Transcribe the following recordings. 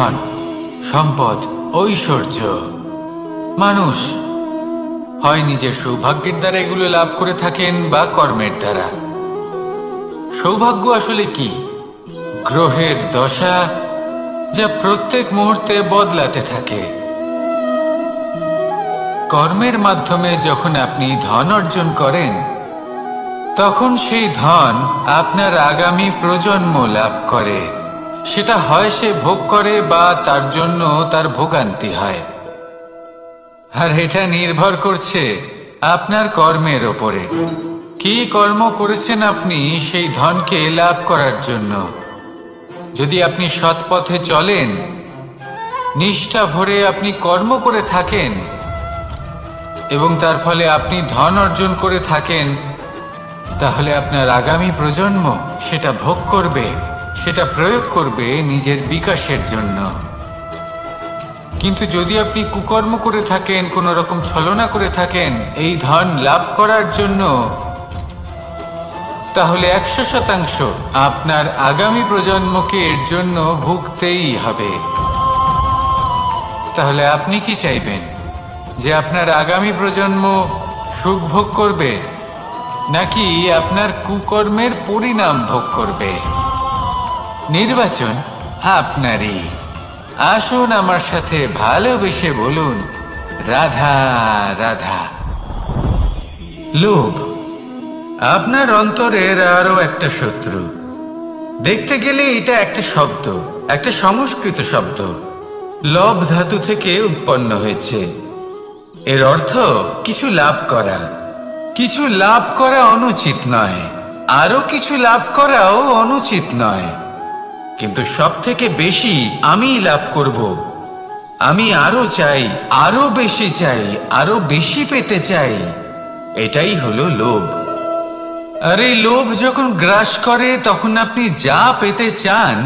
ধন, সম্পদ, ঐশ্বর্য। মানুষ হয় নিজের সৌভাগ্যের দ্বারা এগুলো লাভ করে থাকেন বা কর্মের দ্বারা। সৌভাগ্য আসলে কি? গ্রহের দশা যা প্রত্যেক মুহূর্তে বদলাতে থাকে। কর্মের মাধ্যমে যখন আপনি ধন অর্জন করেন, তখন সেই ধন আপনার আগামী প্রজন্ম লাভ করে। সেটা হয় সে ভোগ করে বা তার জন্য তার ভোগান্তি হয়। আর এটা নির্ভর করছে আপনার কর্মের ওপরে। কি কর্ম করেছেন আপনি সেই ধনকে লাভ করার জন্য? যদি আপনি সৎ পথে চলেন, নিষ্ঠা ভরে আপনি কর্ম করে থাকেন এবং তার ফলে আপনি ধন অর্জন করে থাকেন, তাহলে আপনার আগামী প্রজন্ম সেটা ভোগ করবে, সেটা প্রয়োগ করবে নিজের বিকাশের জন্য। কিন্তু যদি আপনি কুকর্ম করে থাকেন, কোনো রকম ছলনা করে থাকেন এই ধন লাভ করার জন্য, তাহলে 100% আপনার আগামী প্রজন্মকে এর জন্য ভুগতেই হবে। তাহলে আপনি কি চাইবেন? যে আপনার আগামী প্রজন্ম সুখ ভোগ করবে, নাকি আপনার কুকর্মের পরিণাম ভোগ করবে? নির্বাচন আপনারই। আসুন আমার সাথে ভালোবেসে বলুন, রাধা রাধা। লোভ আপনার অন্তরের আরো একটা শত্রু। দেখতে গেলে এটা একটা শব্দ, একটা সংস্কৃত শব্দ। লব ধাতু থেকে উৎপন্ন হয়েছে। এর অর্থ কিছু লাভ করা। কিছু লাভ করা অনুচিত নয়, আরো কিছু লাভ করাও অনুচিত নয়, কিন্তু সব থেকে বেশি আমি লাভ করব। আমি আরো চাই, আরো বেশি চাই, আরো বেশি পেতে চাই। এটাই হলো লোভ। আর এই লোভ যখন গ্রাস করে, তখন আপনি যা পেতে চান,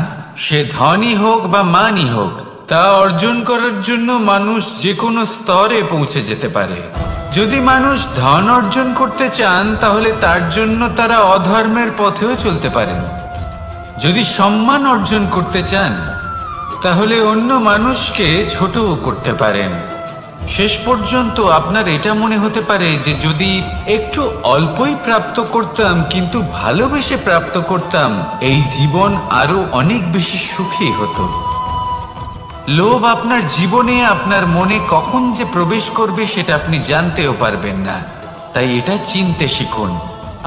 সে ধনই হোক বা মানই হোক, তা অর্জন করার জন্য মানুষ যে কোনো স্তরে পৌঁছে যেতে পারে। যদি মানুষ ধন অর্জন করতে চান, তাহলে তার জন্য তারা অধর্মের পথেও চলতে পারেন। যদি সম্মান অর্জন করতে চান, তাহলে অন্য মানুষকে ছোটও করতে পারেন। শেষ পর্যন্ত আপনার এটা মনে হতে পারে যে যদি একটু অল্পই প্রাপ্ত করতাম, কিন্তু ভালোবেসে প্রাপ্ত করতাম, এই জীবন আরো অনেক বেশি সুখী হতো। লোভ আপনার জীবনে, আপনার মনে কখন যে প্রবেশ করবে সেটা আপনি জানতেও পারবেন না। তাই এটা চিনতে শিখুন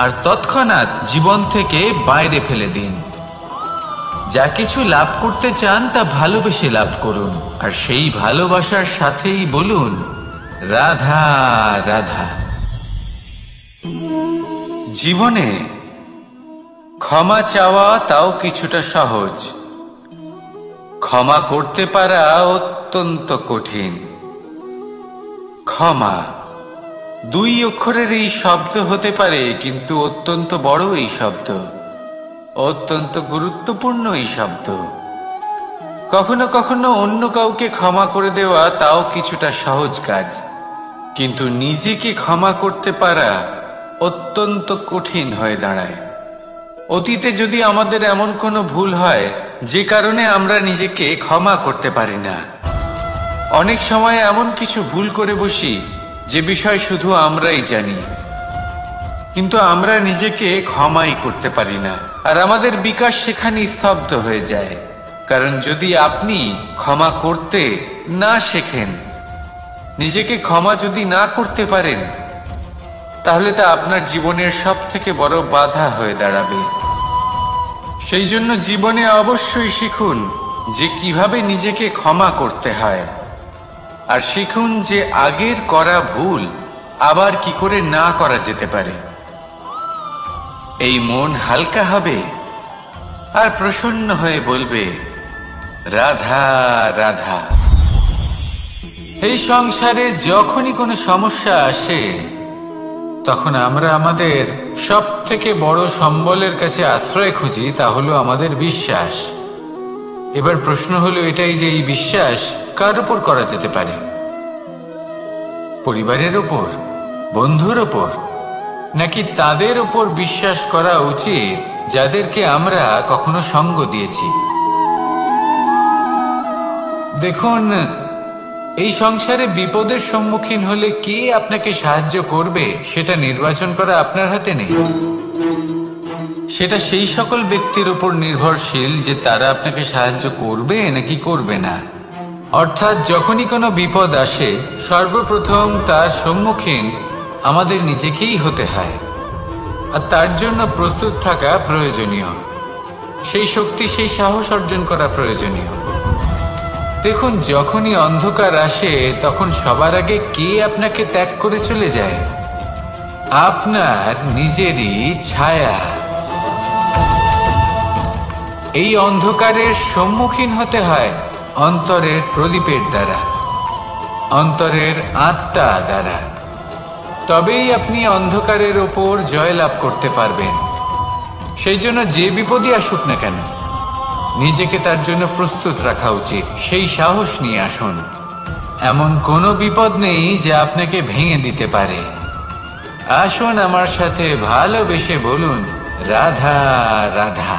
আর তৎক্ষণাৎ জীবন থেকে বাইরে ফেলে দিন। যা কিছু লাভ করতে চান তা ভালোবেসে লাভ করুন, আর সেই ভালোবাসার সাথেই বলুন, রাধা রাধা। জীবনে ক্ষমা চাওয়া তাও কিছুটা সহজ, ক্ষমা করতে পারা অত্যন্ত কঠিন। ক্ষমা 2 অক্ষরের এই শব্দ হতে পারে, কিন্তু অত্যন্ত বড় এই শব্দ, অত্যন্ত গুরুত্বপূর্ণ এই শব্দ। কখনো কখনো অন্য কাউকে ক্ষমা করে দেওয়া তাও কিছুটা সহজ কাজ, কিন্তু নিজেকে ক্ষমা করতে পারা অত্যন্ত কঠিন হয়ে দাঁড়ায়। অতীতে যদি আমাদের এমন কোনো ভুল হয় যে কারণে আমরা নিজেকে ক্ষমা করতে পারি না, অনেক সময় এমন কিছু ভুল করে বসি যে বিষয় শুধু আমরাই জানি, কিন্তু আমরা নিজেকে ক্ষমাই করতে পারি না, আর আমাদের বিকাশ সেখানে স্তব্ধ হয়ে যায়। কারণ যদি আপনি ক্ষমা করতে না শেখেন, নিজেকে ক্ষমা যদি না করতে পারেন, তাহলে তা আপনার জীবনের সব থেকে বড় বাধা হয়ে দাঁড়াবে। সেই জন্য জীবনে অবশ্যই শিখুন যে কিভাবে নিজেকে ক্ষমা করতে হয়, আর শিখুন যে আগের করা ভুল আবার কি করে না করা যেতে পারে। এই মন হালকা হবে আর প্রসন্ন হয়ে বলবে, রাধা রাধা। এই সংসারে যখনই কোনো সমস্যা আসে, তখন আমরা আমাদের সব থেকে বড় সম্বলের কাছে আশ্রয় খুঁজি, তা হলো আমাদের বিশ্বাস। এবার প্রশ্ন হলো এটাই যে এই বিশ্বাস কার উপর করা যেতে পারে? পরিবারের উপর, বন্ধুর উপর, নাকি তাদের উপর বিশ্বাস করা উচিত যাদেরকে আমরা কখনো সঙ্গ দিয়েছি? দেখুন, এই সংসারে বিপদের সম্মুখীন হলে কে আপনাকে সাহায্য করবে সেটা নির্বাচন করা আপনার হাতে নেই। সেটা সেই সকল ব্যক্তির উপর নির্ভরশীল যে তারা আপনাকে সাহায্য করবে নাকি করবে না। অর্থাৎ যখনই কোনো বিপদ আসে সর্বপ্রথম তার সম্মুখীন আমাদের নিজেকেই হতে হয়, আর তার জন্য প্রস্তুত থাকা প্রয়োজনীয়। সেই শক্তি, সেই সাহস অর্জন করা প্রয়োজনীয়। দেখুন, যখনই অন্ধকার আসে তখন সবার আগে কে আপনাকে ত্যাগ করে চলে যায়? আপনার নিজেরই ছায়া। এই অন্ধকারের সম্মুখীন হতে হয় অন্তরের প্রদীপের দ্বারা, অন্তরের আত্মা দ্বারা। তবেই আপনি অন্ধকারের ওপর জয়লাভ করতে পারবেন। সেই জন্য যে বিপদই আসুক না কেন, নিজেকে তার জন্য প্রস্তুত রাখা উচিত। সেই সাহস নিয়ে আসুন। এমন কোনো বিপদ নেই যা আপনাকে ভেঙে দিতে পারে। আসুন আমার সাথে ভালোবেসে বলুন, রাধা রাধা।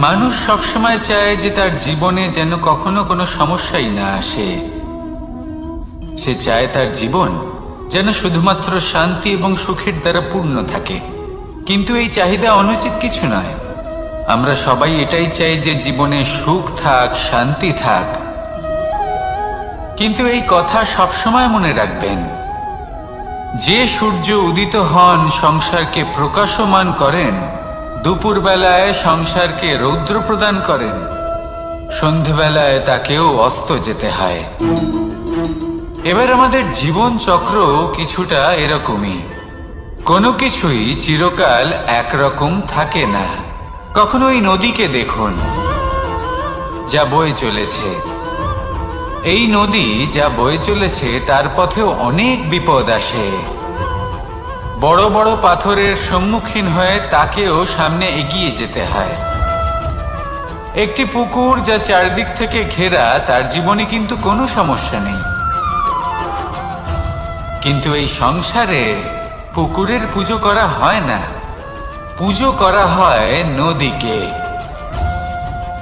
মানুষ সবসময় চায় যে তার জীবনে যেন কখনো কোনো সমস্যাই না আসে। সে চায় তার জীবন যেন শুধুমাত্র শান্তি এবং সুখের দ্বারা পূর্ণ থাকে। কিন্তু এই চাহিদা অনুচিত কিছু নয়। আমরা সবাই এটাই চাই যে জীবনে সুখ থাক, শান্তি থাক। কিন্তু এই কথা সবসময় মনে রাখবেন, যে সূর্য উদিত হন সংসারকে প্রকাশমান করেন, দুপুরবেলায় সংসারকে রৌদ্র প্রদান করেন, সন্ধেবেলায় তাকেও অস্ত যেতে হয়। এবার আমাদের জীবন চক্র কিছুটা এরকমই। কোনো কিছুই চিরকাল একরকম থাকে না। কখনো এই নদীকে দেখুন যা বয়ে চলেছে। এই নদী যা বয়ে চলেছে তার পথেও অনেক বিপদ আসে। বড় বড় পাথরের সম্মুখীন হয়ে তাকেও সামনে এগিয়ে যেতে হয়। একটি পুকুর যা চারদিক থেকে ঘেরা, তার জীবনে কিন্তু কোনো সমস্যা নেই। কিন্তু এই সংসারে পুকুরের পুজো করা হয় না, পুজো করা হয় নদীকে।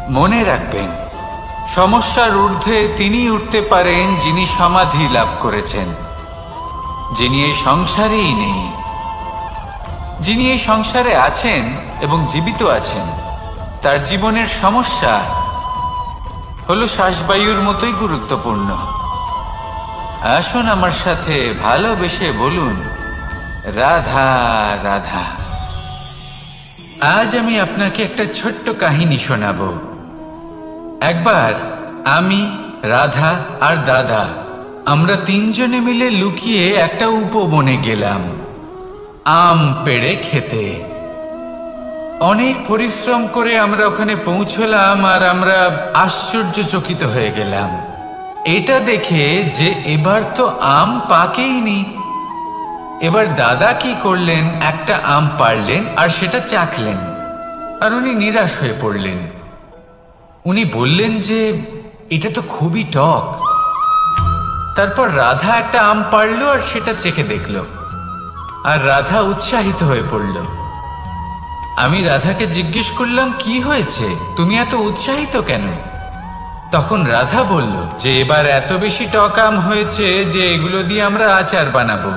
মনে রাখবেন, সমস্যার ঊর্ধ্বে তিনি উঠতে পারেন যিনি সমাধি লাভ করেছেন, যিনি এই সংসারেই নেই, যিনি এই সংসারে আছেন এবং জীবিত আছেন। তার জীবনের সমস্যা হলো শ্বাসবায়ুর মতোই গুরুত্বপূর্ণ। আসুন আমার সাথে ভালোবেসে বলুন, রাধা রাধা। আজ আমি আপনাকে একটা ছোট্ট কাহিনী শোনাবো। একবার আমি, রাধা আর দাদা, আমরা তিনজনে মিলে লুকিয়ে একটা উপবনে গেলাম আম পেড়ে খেতে। অনেক পরিশ্রম করে আমরা ওখানে পৌঁছলাম আর আমরা আশ্চর্যচকিত হয়ে গেলাম এটা দেখে যে এবার তো আম পাকেইনি। এবার দাদা কি করলেন, একটা আম পাড়লেন আর সেটা চাখলেন, আর উনি নিরাশ হয়ে পড়লেন। উনি বললেন যে এটা তো খুবই টক। তারপর রাধা একটা আম পাড়লো আর সেটা চেখে দেখলো, আর রাধা উৎসাহিত হয়ে পড়ল। আমি রাধাকে জিজ্ঞেস করলাম, কি হয়েছে, তুমি এত উৎসাহিত কেন? তখন রাধা বলল যে এবার এত বেশি টক আম হয়েছে যে এগুলো দিয়ে আমরা আচার বানাবো।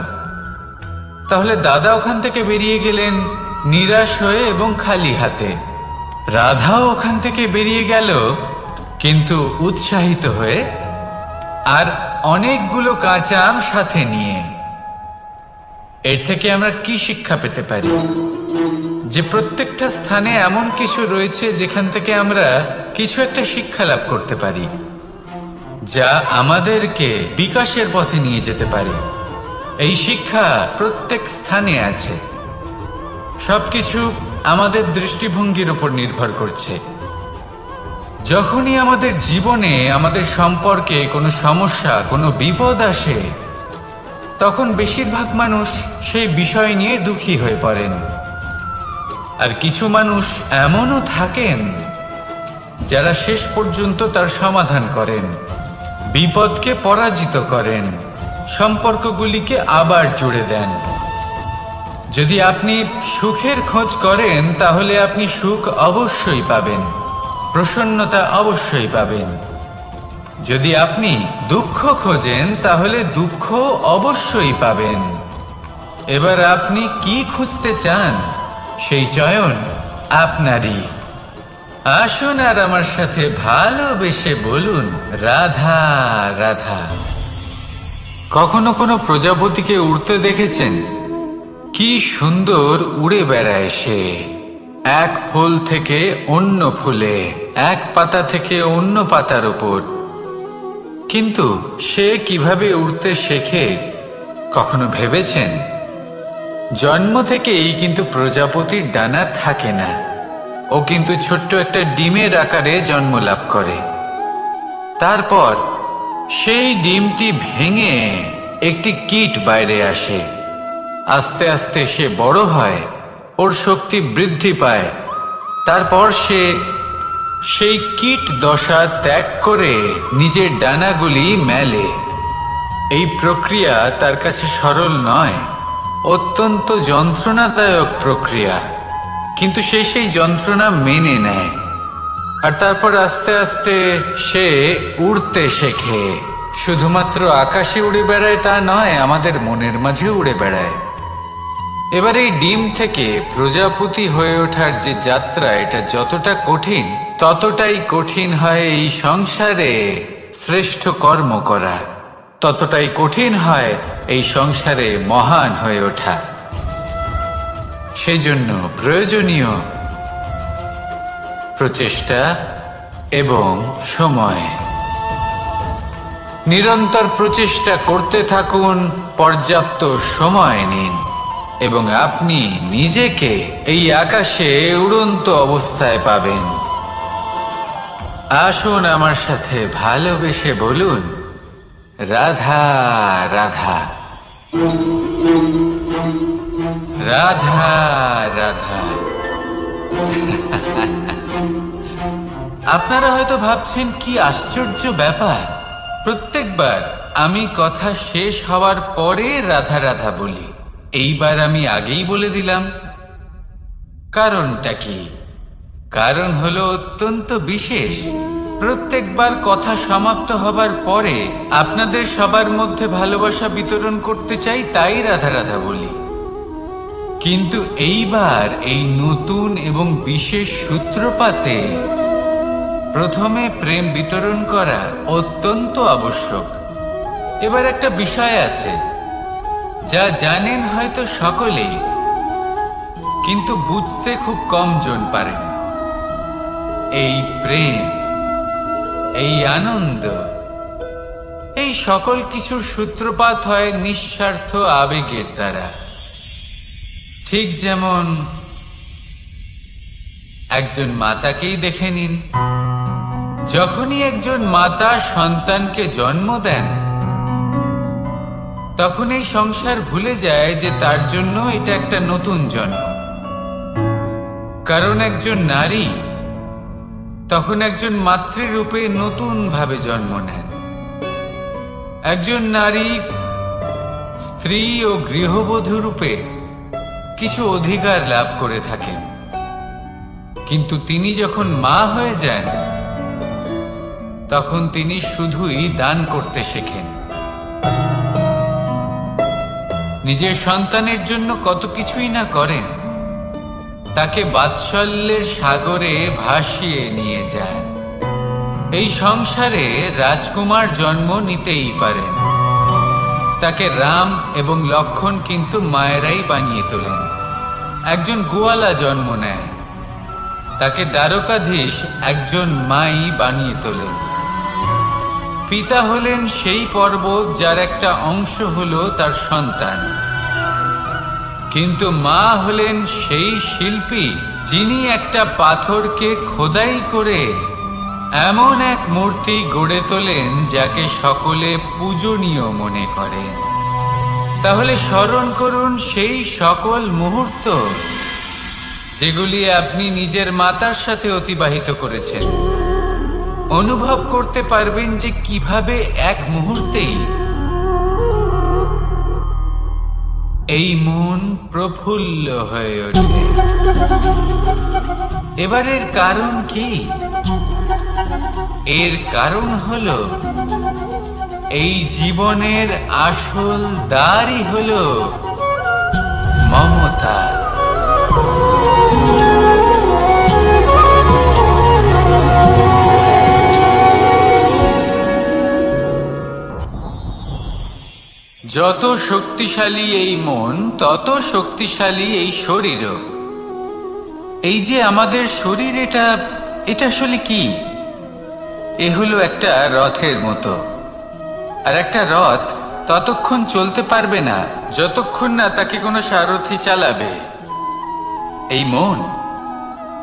তাহলে দাদা ওখান থেকে বেরিয়ে গেলেন নিরাশ হয়ে এবং খালি হাতে। রাধাও ওখান থেকে বেরিয়ে গেল কিন্তু উৎসাহিত হয়ে, আর অনেকগুলো কাঁচা আম সাথে নিয়ে। এর থেকে আমরা কি শিক্ষা পেতে পারি? যে প্রত্যেকটা স্থানে এমন কিছু রয়েছে যেখান থেকে আমরা কিছু একটা শিক্ষা লাভ করতে পারি, যা আমাদেরকে বিকাশের পথে নিয়ে যেতে পারে। এই শিক্ষা প্রত্যেক স্থানে আছে। সবকিছু আমাদের দৃষ্টিভঙ্গির উপর নির্ভর করছে। যখনই আমাদের জীবনে, আমাদের সম্পর্কে কোনো সমস্যা, কোনো বিপদ আসে, তখন বেশিরভাগ মানুষ সেই বিষয় নিয়ে দুঃখী হয়ে পড়েন। আর কিছু মানুষ এমনও থাকেন যারা শেষ পর্যন্ত তার সমাধান করেন, বিপদকে পরাজিত করেন, সম্পর্কগুলিকে আবার জুড়ে দেন। যদি আপনি সুখের খোঁজ করেন তাহলে আপনি সুখ অবশ্যই পাবেন, প্রসন্নতা অবশ্যই পাবেন। যদি আপনি দুঃখ খোঁজেন তাহলে দুঃখ অবশ্যই পাবেন। এবার আপনি কি খুঁজতে চান সেই চয়ন আপনারই। আসুন আর আমার সাথে ভালোবেসে বলুন রাধা রাধা। কখনো কোনো প্রজাপতিকে উড়তে দেখেছেন? কি সুন্দর উড়ে বেড়ায় সে, এক ফুল থেকে অন্য ফুলে, এক পাতা থেকে অন্য পাতার উপর। কিন্তু সে কিভাবে উড়তে শেখে কখনো ভেবেছেন? জন্ম থেকেই কিন্তু প্রজাপতির ডানা থাকে না, ও কিন্তু ছোট্ট একটা ডিমের আকারে জন্ম লাভ করে। তারপর সেই ডিমটি ভেঙে একটি কীট বাইরে আসে। আস্তে আস্তে সে বড় হয়, ওর শক্তি বৃদ্ধি পায়। তারপর সে সেই কীট দশা ত্যাগ করে নিজের ডানাগুলি মেলে। এই প্রক্রিয়া তার কাছে সরল নয়, অত্যন্ত যন্ত্রণাদায়ক প্রক্রিয়া, কিন্তু সে সেই যন্ত্রণা মেনে নেয়। আর তারপর আস্তে আস্তে সে উড়তে শেখে। শুধুমাত্র আকাশে উড়ে বেড়ায় তা নয়, আমাদের মনের মাঝে উড়ে বেড়ায়। এবার এই ডিম থেকে প্রজাপতি হয়ে ওঠার যে যাত্রা, এটা যতটা কঠিন ততটাই কঠিন হয় এই সংসারে শ্রেষ্ঠ কর্ম করা, ততটাই কঠিন হয় এই সংসারে মহান হয়ে ওঠা। সেই জন্য প্রয়োজনীয় প্রচেষ্টা এবং সময়। নিরন্তর প্রচেষ্টা করতে থাকুন, পর্যাপ্ত সময় নিন, এবং আপনি নিজেকে এই আকাশে উড়ন্ত অবস্থায় পাবেন। আসুন আমার সাথে ভালোবেসে বলুন রাধা রাধা রাধা রাধা। আপনারা হয়তো ভাবছেন কি আশ্চর্য ব্যাপার, প্রত্যেকবার আমি কথা শেষ হওয়ার পরে রাধা রাধা বলি। এইবার আমি আগেই বলে দিলাম। কারণটা কি? কারণ হলো অত্যন্ত বিশেষ। প্রত্যেকবার কথা সমাপ্ত হবার পরে আপনাদের সবার মধ্যে ভালোবাসা বিতরণ করতে চাই, তাই রাধা রাধা বলি। কিন্তু এইবার এই নতুন এবং বিশেষ সূত্রপাতে প্রথমে প্রেম বিতরণ করা অত্যন্ত আবশ্যক। এবার একটা বিষয় আছে যা জানেন হয়তো সকলেই, কিন্তু বুঝতে খুব কম জন পারেন। এই প্রেম, এই আনন্দ, এই সকল কিছুর সূত্রপাত হয় নিঃস্বার্থ আবেগের দ্বারা। ঠিক যেমন একজন মাতাকেই দেখে নিন। যখনই একজন মাতা সন্তানকে জন্ম দেন, তখন এই সংসার ভুলে যায় যে তার জন্য এটা একটা নতুন জন্ম। কারণ একজন নারী তখন একজন মাতৃরূপে নতুন ভাবে জন্ম নেন। একজন নারী স্ত্রী ও গৃহবধূ রূপে কিছু অধিকার লাভ করে থাকেন, কিন্তু তিনি যখন মা হয়ে যান তখন তিনি শুধুই দান করতে শেখেন। নিজের সন্তানের জন্য কত কিছুই না করেন, তাকে বাৎসল্যের সাগরে ভাসিয়ে নিয়ে যান। এই সংসারে রাজকুমার জন্ম নিতেই পারেন, তাকে রাম এবং লক্ষণ কিন্তু মায়েরাই বানিয়ে তোলেন। একজন গোয়ালা জন্ম নেয়, তাকে দ্বারকাধীশ একজন মাই বানিয়ে তোলেন। পিতা হলেন সেই পর্বত যার একটা অংশ হলো তার সন্তান, কিন্তু মা হলেন সেই শিল্পী যিনি একটা পাথরকে খোদাই করে এমন এক মূর্তি গড়ে তোলেন যাকে সকলে পূজনীয় মনে করেন। তাহলে স্মরণ করুন সেই সকল মুহূর্ত যেগুলি আপনি নিজের মাতার সাথে অতিবাহিত করেছেন। অনুভব করতে পারবেন যে কিভাবে এক মুহূর্তেই এই মন প্রফুল্ল হয়ে ওঠে। এবারের কারণ কি? এর কারণ হলো এই জীবনের আসল দ্বারই হলো মমতা। যত শক্তিশালী এই মন, তত শক্তিশালী এই শরীরও। এই যে আমাদের শরীর, এটা আসলে কি? এ হলো একটা রথের মতো। আর একটা রথ ততক্ষণ চলতে পারবে না যতক্ষণ না তাকে কোনো সারথি চালাবে।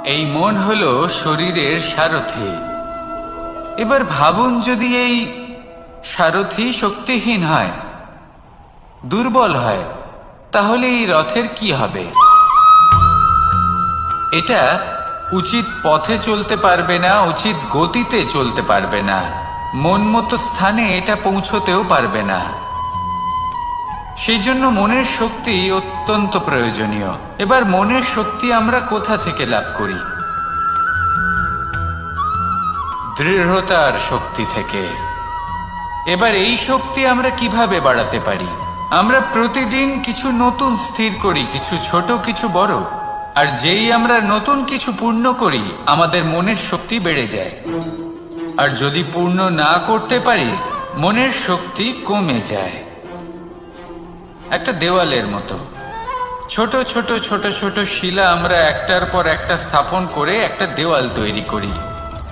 এই মন হলো শরীরের সারথি। এবার ভাবুন, যদি এই সারথি শক্তিহীন হয়, দুর্বল হয়, তাহলে এই রথের কি হবে? এটা উচিত পথে চলতে পারবে না, উচিত গতিতে চলতে পারবে না, মন মতো স্থানে এটা পৌঁছতেও পারবে না। সেই জন্য মনের শক্তি অত্যন্ত প্রয়োজনীয়। এবার মনের শক্তি আমরা কোথা থেকে লাভ করি? দৃঢ়তার শক্তি থেকে। এবার এই শক্তি আমরা কিভাবে বাড়াতে পারি? আমরা প্রতিদিন কিছু নতুন স্থির করি, কিছু ছোট কিছু বড়। আর যেই আমরা নতুন কিছু পূর্ণ করি, আমাদের মনের শক্তি বেড়ে যায়। আর যদি পূর্ণ না করতে পারি, মনের শক্তি কমে যায়। একটা দেওয়ালের মতো ছোট ছোট ছোট ছোট শিলা আমরা একটার পর একটা স্থাপন করে একটা দেওয়াল তৈরি করি।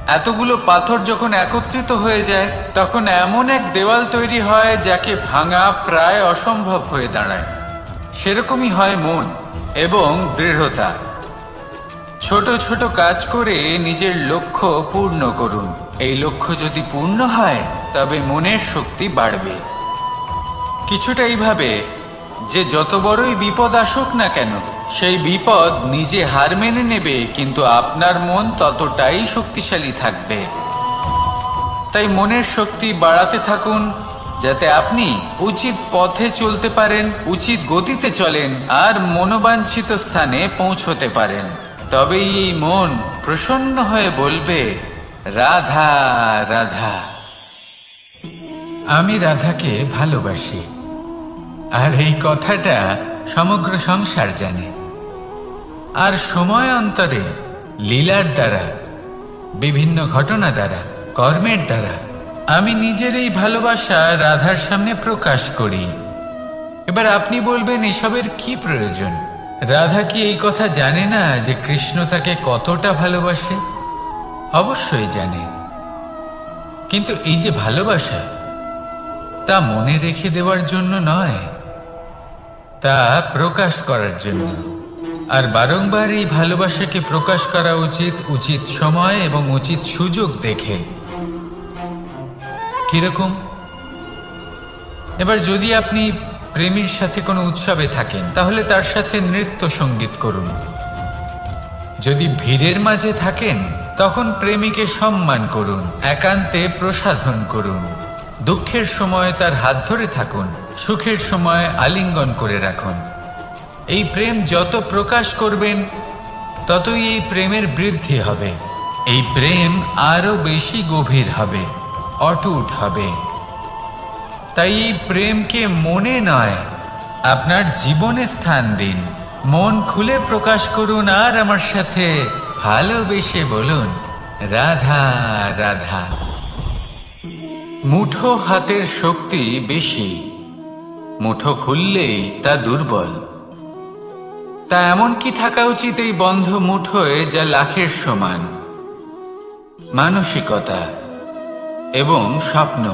এতগুলো পাথর যখন একত্রিত হয়ে যায়, তখন এমন এক দেওয়াল তৈরি হয় যাকে ভাঙা প্রায় অসম্ভব হয়ে দাঁড়ায়। সেরকমই হয় মন এবং দৃঢ়তা। ছোট ছোট কাজ করে নিজের লক্ষ্য পূর্ণ করুন। এই লক্ষ্য যদি পূর্ণ হয়, তবে মনের শক্তি বাড়বে। কিছুটা এইভাবে যে যত বড়ই বিপদ আসুক না কেন, সেই বিপদ নিজে হার মেনে নেবে, কিন্তু আপনার মন ততটাই শক্তিশালী থাকবে। তাই মনের শক্তি বাড়াতে থাকুন, যাতে আপনি উচিত পথে চলতে পারেন, উচিত গতিতে চলেন, আর মনোবাঞ্ছিত স্থানে পৌঁছতে পারেন। তবেই এই মন প্রসন্ন হয়ে বলবে, রাধা রাধা। আমি রাধাকে ভালোবাসি। আর এই কথাটা সমগ্র সংসার জানে। আর সময় অন্তরে লীলার দ্বারা, বিভিন্ন ঘটনা দ্বারা, কর্মের দ্বারা আমি নিজের এই ভালোবাসা রাধার সামনে প্রকাশ করি। এবার আপনি বলবেন, এসবের কি প্রয়োজন? রাধা কি এই কথা জানে না যে কৃষ্ণ তাকে কতটা ভালোবাসে? অবশ্যই জানে। কিন্তু এই যে ভালোবাসা, তা মনে রেখে দেওয়ার জন্য নয়, তা প্রকাশ করার জন্য। আর বারংবার এই ভালোবাসাকে প্রকাশ করা উচিত, উচিত সময় এবং উচিত সুযোগ দেখে। কিরকম? এবার যদি আপনি প্রেমীর সাথে কোনো উৎসবে থাকেন, তাহলে তার সাথে নৃত্য সঙ্গীত করুন। যদি ভিড়ের মাঝে থাকেন, তখন প্রেমীকে সম্মান করুন, একান্তে প্রসাধন করুন। দুঃখের সময় তার হাত ধরে থাকুন, সুখের সময় আলিঙ্গন করে রাখুন। এই প্রেম যত প্রকাশ করবেন, ততই এই প্রেমের বৃদ্ধি হবে। এই প্রেম আরো বেশি গভীর হবে, অটুট হবে। তাই এই প্রেমকে মনে নয়, আপনার জীবনে স্থান দিন। মন খুলে প্রকাশ করুন, আর আমার সাথে ভালোবেসে বলুন, রাধা রাধা। মুঠো হাতের শক্তি বেশি, মুঠো খুললেই তা দুর্বল। তা এমন কি থাকা উচিত এই বন্ধ মুঠোয়, যা লাখের সমান? মানসিকতা এবং স্বপ্ন।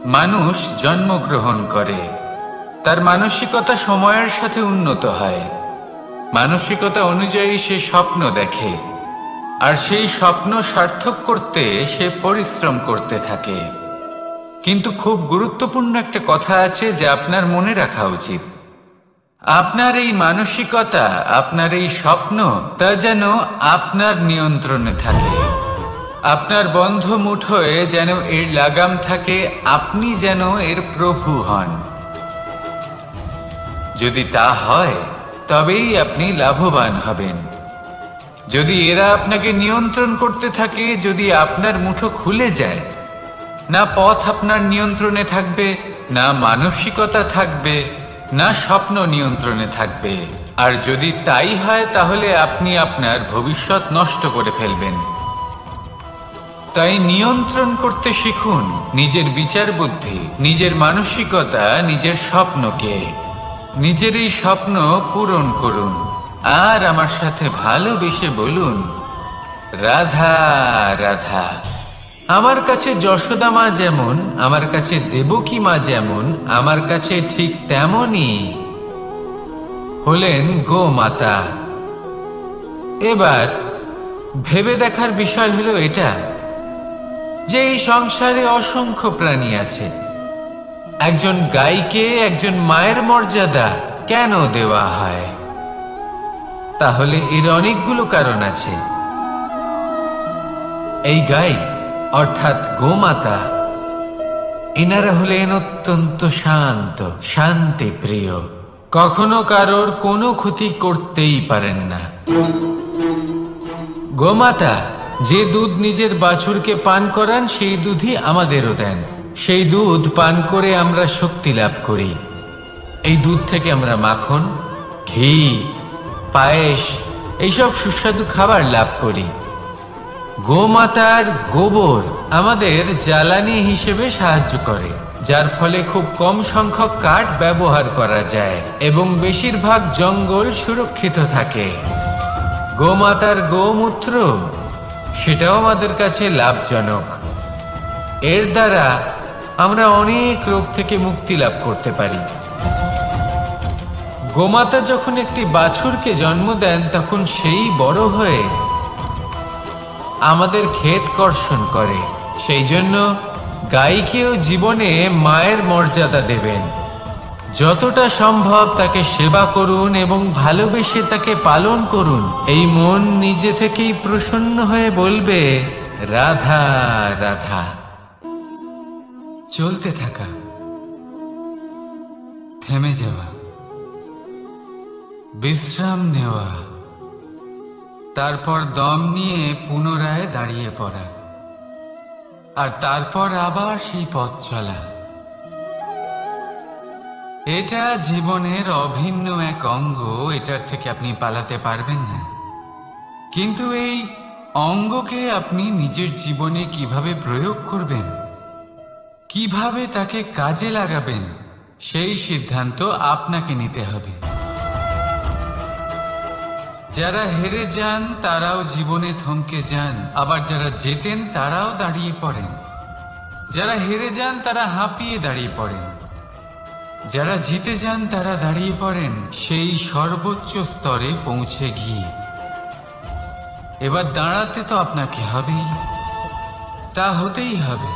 মানুষ জন্মগ্রহণ করে, তার মানসিকতা সময়ের সাথে উন্নত হয়। মানসিকতা অনুযায়ী সে স্বপ্ন দেখে, আর সেই স্বপ্ন সার্থক করতে সে পরিশ্রম করতে থাকে। কিন্তু খুব গুরুত্বপূর্ণ একটা কথা আছে যা আপনার মনে রাখা উচিত। আপনার এই মানসিকতা, আপনার এই স্বপ্ন, তা যেন আপনার নিয়ন্ত্রণে থাকে। আপনার বন্ধ মুঠোয় যেন এর লাগাম থাকে, আপনি যেন এর প্রভু হন। যদি তা হয়, তবেই আপনি লাভবান হবেন। যদি এরা আপনাকে নিয়ন্ত্রণ করতে থাকে, যদি আপনার মুঠো খুলে যায়, না পথ আপনার নিয়ন্ত্রণে থাকবে, না মানসিকতা থাকবে, না স্বপ্ন নিয়ন্ত্রণে থাকবে। আর যদি তাই হয়, তাহলে আপনি আপনার ভবিষ্যৎ নষ্ট করে ফেলবেন। তাই নিয়ন্ত্রণ করতে শিখুন নিজের বিচার বুদ্ধি, নিজের মানসিকতা, নিজের স্বপ্নকে। নিজের এই স্বপ্ন পূরণ করুন। আর আমার সাথে ভালোবেসে বলুন, রাধা রাধা। আমার কাছে যশোদা মা যেমন, আমার কাছে দেবকী মা যেমন, আমার কাছে ঠিক তেমনই হলেন গোমাতা। এবার ভেবে দেখার বিষয় হলো এটা, যে এই সংসারে অসংখ্য প্রাণী আছে। একজন গাইকে একজন মায়ের মর্যাদা কেন দেওয়া হয়? তাহলে এর অনেকগুলো কারণ আছে। এই গাই অর্থাৎ গোমাতা, এনারা হলেন অত্যন্ত শান্ত, শান্তি প্রিয়, কখনো কারোর কোনো ক্ষতি করতেই পারেন না। গোমাতা যে দুধ নিজের বাছুরকে পান করান, সেই দুধই আমাদেরও দেন। সেই দুধ পান করে আমরা শক্তি লাভ করি। এই দুধ থেকে আমরা মাখন, ঘি, পায়েস, এইসব সুস্বাদু খাবার লাভ করি। গোমাতার গোবর আমাদের জ্বালানি হিসেবে সাহায্য করে, যার ফলে খুব কম সংখ্যক কাঠ ব্যবহার করা যায় এবং বেশিরভাগ জঙ্গল সুরক্ষিত থাকে। গোমাতার গোমূত্র, সেটাও আমাদের কাছে লাভজনক। এর দ্বারা আমরা অনেক রোগ থেকে মুক্তি লাভ করতে পারি। গোমাতা যখন একটি বাছুরকে জন্ম দেন, তখন সেই বড় হয়ে আমাদের ক্ষেত কর্ষণ করে। সেই জন্য গাইকেও জীবনে মায়ের মর্যাদা দেবেন। যতটা সম্ভব তাকে সেবা করুন এবং ভালোবেসে তাকে পালন করুন। এই মন নিজে থেকেই প্রসন্ন হয়ে বলবে, রাধা রাধা। চলতে থাকা, থেমে যাওয়া, বিশ্রাম নেওয়া, তারপর দম নিয়ে পুনরায় দাঁড়িয়ে পড়া, আর তারপর আবার সেই পথ চলা। এটা জীবনের অভিন্ন এক অঙ্গ। এটার থেকে আপনি পালাতে পারবেন না। কিন্তু এই অঙ্গকে আপনি নিজের জীবনে কিভাবে প্রয়োগ করবেন, কিভাবে তাকে কাজে লাগাবেন, সেই সিদ্ধান্ত আপনাকে নিতে হবে। যারা হেরে যান তারাও জীবনে থমকে যান, আবার যারা জেতেন তারাও দাঁড়িয়ে পড়েন। যারা হেরে যান তারা হাঁপিয়ে দাঁড়িয়ে পড়েন, যারা জিতে যান তারা দাঁড়িয়ে পড়েন সেই সর্বোচ্চ স্তরে পৌঁছে গিয়ে। এবার দাঁড়াতে তো আপনাকে হবেই, তা হতেই হবে।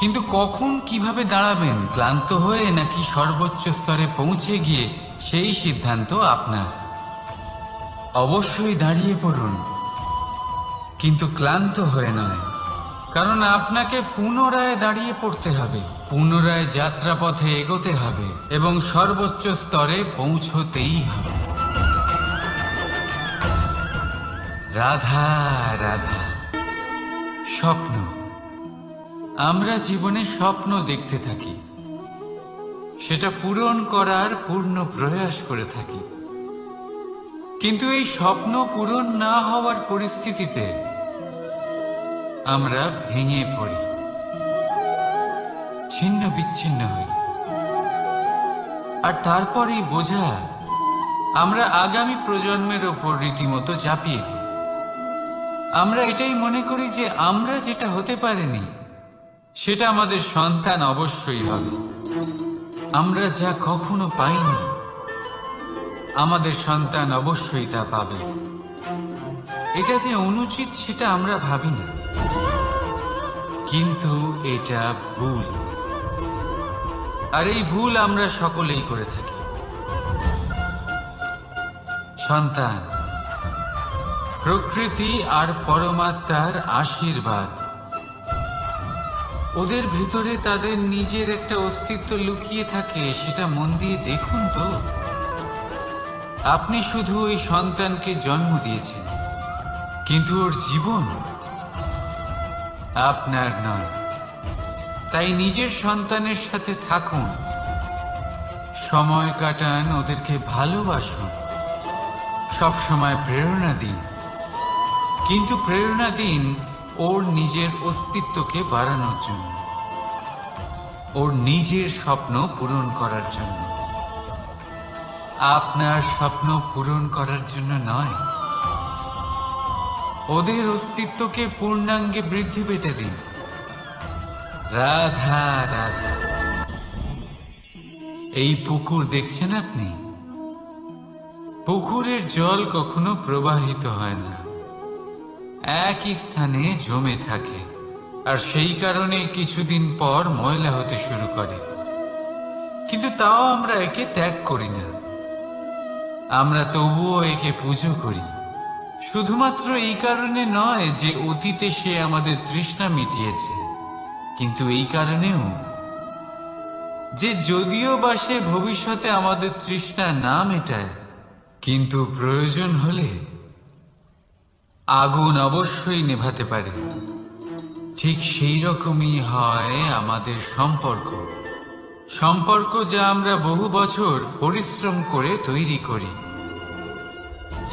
কিন্তু কখন, কিভাবে দাঁড়াবেন, ক্লান্ত হয়ে নাকি সর্বোচ্চ স্তরে পৌঁছে গিয়ে, সেই সিদ্ধান্ত আপনার। অবশ্যই দাঁড়িয়ে পড়ুন, কিন্তু ক্লান্ত হয়ে নয়, কারণ আপনাকে পুনরায় দাঁড়িয়ে পড়তে হবে, পুনরায় যাত্রাপথে এগোতে হবে এবং সর্বোচ্চ স্তরে পৌঁছতেই হবে। রাধা রাধা। স্বপ্ন, আমরা জীবনে স্বপ্ন দেখতে থাকি, সেটা পূরণ করার পূর্ণ প্রয়াস করে থাকি। কিন্তু এই স্বপ্ন পূরণ না হওয়ার পরিস্থিতিতে আমরা ভেঙে পড়ি, ছিন্ন বিচ্ছিন্ন হই। আর তারপরেই বোঝা আমরা আগামী প্রজন্মের ওপর রীতিমতো চাপিয়ে দিই। আমরা এটাই মনে করি যে আমরা যেটা হতে পারিনি, সেটা আমাদের সন্তান অবশ্যই হবে। আমরা যা কখনো পাইনি, আমাদের সন্তান অবশ্যই তা পাবে। এটা যে অনুচিত সেটা আমরা ভাবি না, কিন্তু এটা ভুল। আর এই ভুল আমরা সকলেই করে থাকি। সন্তান প্রকৃতি আর পরমাত্মার আশীর্বাদ। ওদের ভেতরে তাদের নিজের একটা অস্তিত্ব লুকিয়ে থাকে, সেটা মন দিয়ে দেখুন তো। আপনি শুধু ওই সন্তানকে জন্ম দিয়েছেন, কিন্তু ওর জীবন আপনার নয়। তাই নিজের সন্তানের সাথে থাকুন, সময় কাটান, ওদেরকে ভালোবাসুন, সবসময় প্রেরণা দিন। কিন্তু প্রেরণা দিন ওর নিজের অস্তিত্বকে বাড়ানোর জন্য, ওর নিজের স্বপ্ন পূরণ করার জন্য, আপনার স্বপ্ন পূরণ করার জন্য নয়। ওদের অস্তিত্বকে পূর্ণাঙ্গে বৃদ্ধি পেতে দিন। রাধা রাধা। এই পুকুর দেখছেন আপনি? পুকুরের জল কখনো প্রবাহিত হয় না, একই স্থানে জমে থাকে, আর সেই কারণে কিছুদিন পর ময়লা হতে শুরু করে। কিন্তু তাও আমরা একে ত্যাগ করি না, আমরা তবুও একে পুজো করি। শুধুমাত্র এই কারণে নয় যে অতীতে সে আমাদের তৃষ্ণা মিটিয়েছে, কিন্তু এই কারণেও যে যদিও বা সে ভবিষ্যতে আমাদের তৃষ্ণা না মেটায়, কিন্তু প্রয়োজন হলে আগুন অবশ্যই নেভাতে পারে। ঠিক সেই রকমই হয় আমাদের সম্পর্ক, সম্পর্ক যা আমরা বহু বছর পরিশ্রম করে তৈরি করি,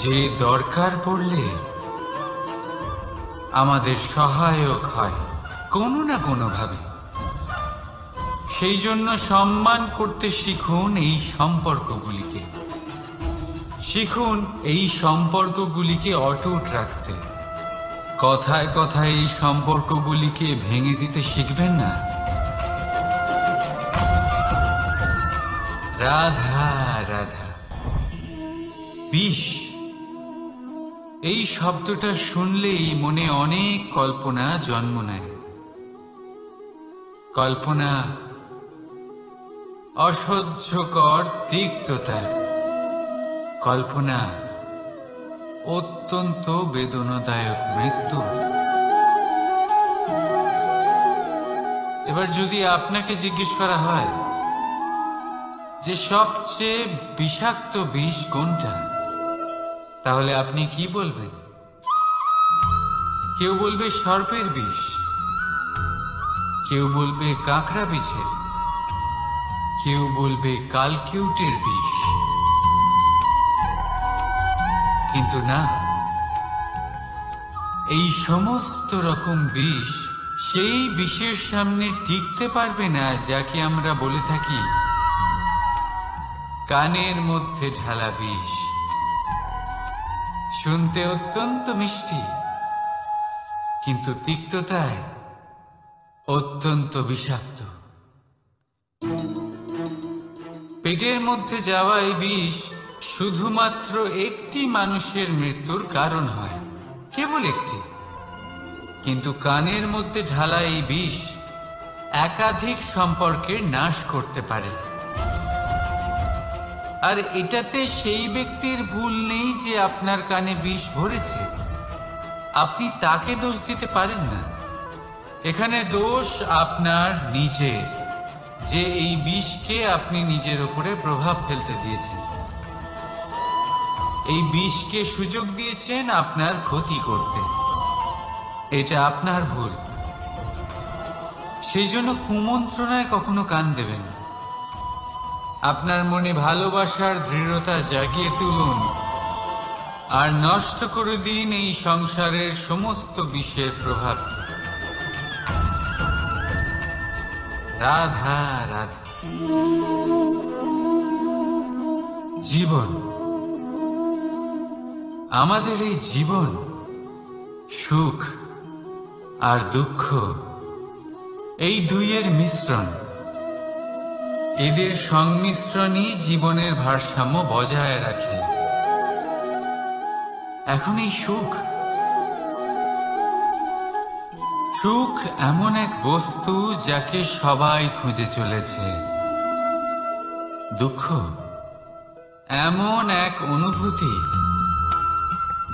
যে দরকার পড়লে আমাদের সহায়ক হয় কোনো না কোনোভাবে। সেই জন্য সম্মান করতে শিখুন এই সম্পর্কগুলিকে, শিখুন এই সম্পর্কগুলিকে অটুট রাখতে। কথায় কথায় এই সম্পর্কগুলিকে ভেঙে দিতে শিখবেন না। রাধা রাধা। বিষ, এই শব্দটা শুনলেই মনে অনেক কল্পনা জন্ম নেয়। কল্পনা অসহ্যকর তিক্ততা, কল্পনা অত্যন্ত বেদনাদায়ক মৃত্যু। এবার যদি আপনাকে জিজ্ঞেস করা হয় যে সবচেয়ে বিষাক্ত বিষ কোনটা, তাহলে আপনি কি বলবেন? কেউ বলবে সর্পের বিষ, কেউ বলবে কাঁকড়া বিছের, কেউ বলবে কালকিউটের বিষ। কিন্তু না, এই সমস্ত রকম বিষ সেই বিষের সামনে টিকতে পারবে না যাকে আমরা বলে থাকি কানের মধ্যে ঢালা বিষ। শুনতে অত্যন্ত মিষ্টি, কিন্তু তিক্ততায় অত্যন্ত বিষাক্ত। পেটের মধ্যে যাওয়া এই বিষ শুধুমাত্র একটি মানুষের মৃত্যুর কারণ হয়, কেবল একটি। কিন্তু কানের মধ্যে ঢালা এই বিষ একাধিক সম্পর্কের নাশ করতে পারে। আর এটাতে সেই ব্যক্তির ভুল নেই যে আপনার কানে বিষ ভরেছে, আপনি তাকে দোষ দিতে পারেন না। এখানে দোষ আপনার নিজের, যে এই বিষকে আপনি নিজের উপরে প্রভাব ফেলতে দিয়েছেন, এই বিষকে সুযোগ দিয়েছেন আপনার ক্ষতি করতে। এটা আপনার ভুল। সেই জন্য কুমন্ত্রণায় কখনো কান দেবেন না। আপনার মনে ভালোবাসার দৃঢ়তা জাগিয়ে তুলুন আর নষ্ট করে দিন এই সংসারের সমস্ত বিষের প্রভাব। রাধা রাধা। জীবন, আমাদের এই জীবন সুখ আর দুঃখ, এই দুইয়ের মিশ্রণ। এদের সংমিশ্রণই জীবনের ভারসাম্য বজায় রাখে। এখন এই সুখ, সুখ এমন এক বস্তু যাকে সবাই খুঁজে চলেছে। দুঃখ এমন এক অনুভূতি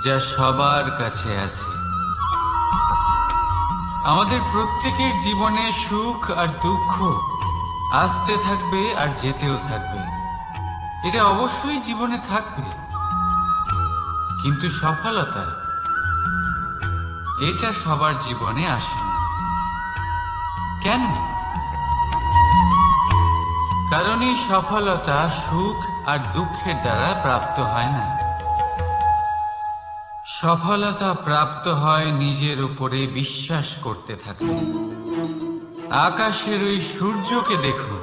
যা সবার কাছে আছে। আমাদের প্রত্যেকের জীবনে সুখ আর দুঃখ আসতে থাকবে আর যেতেও থাকবে। এটা অবশ্যই জীবনে থাকবে, কিন্তু সফলতা এটা সবার জীবনে আসে না। কেন? কারণ এই সফলতা সুখ আর দুঃখের দ্বারা প্রাপ্ত হয় না। সফলতা প্রাপ্ত হয় নিজের উপরে বিশ্বাস করতে থাকলে। আকাশের ওই সূর্যকে দেখুন,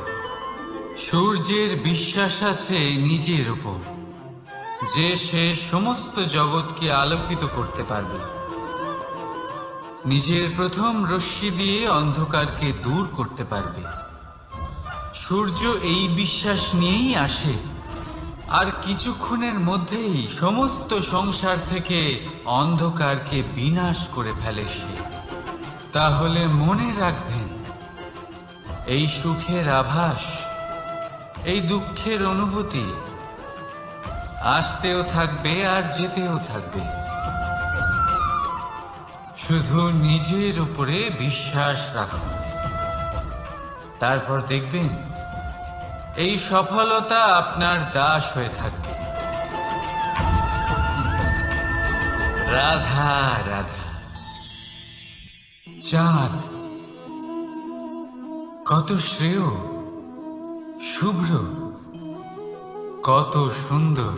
সূর্যের বিশ্বাস আছে নিজের উপর যে সে সমস্ত জগৎকে আলোকিত করতে পারবে। নিজের প্রথম রশ্মি দিয়ে অন্ধকারকে দূর করতে পারবে। সূর্য এই বিশ্বাস নিয়েই আসে, আর কিছুক্ষণের মধ্যেই সমস্ত সংসার থেকে অন্ধকারকে বিনাশ করে ফেলে সে। তাহলে মনে রাখবেন, এই সুখের আভাস, এই দুঃখের অনুভূতি আসতেও থাকবে আর যেতেও থাকবে। শুধু নিজের উপরে বিশ্বাস রাখুন, তারপর দেখবেন এই সফলতা আপনার দাস হয়ে থাকবে। রাধা রাধা। চাঁদ কত শ্রেয়, শুভ্র, কত সুন্দর।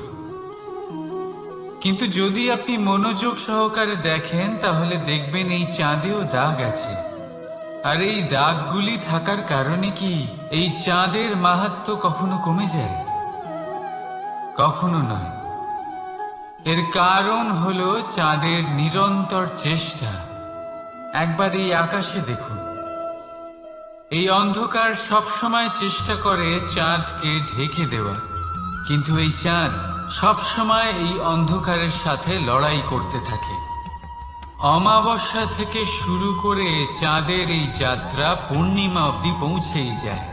কিন্তু যদি আপনি মনোযোগ সহকারে দেখেন তাহলে দেখবেন এই চাঁদেও দাগ আছে। আর এই দাগগুলি থাকার কারণে কি এই চাঁদের মাহাত্ম্য কখনো কমে যায়? কখনো নয়। এর কারণ হলো চাঁদের নিরন্তর চেষ্টা। একবার এই আকাশে দেখুন, এই অন্ধকার সবসময় চেষ্টা করে চাঁদকে ঢেকে দেওয়া, কিন্তু এই চাঁদ সবসময় এই অন্ধকারের সাথে লড়াই করতে থাকে। অমাবস্যা থেকে শুরু করে চাঁদের এই যাত্রা পূর্ণিমা অবধি পৌঁছেই যায়।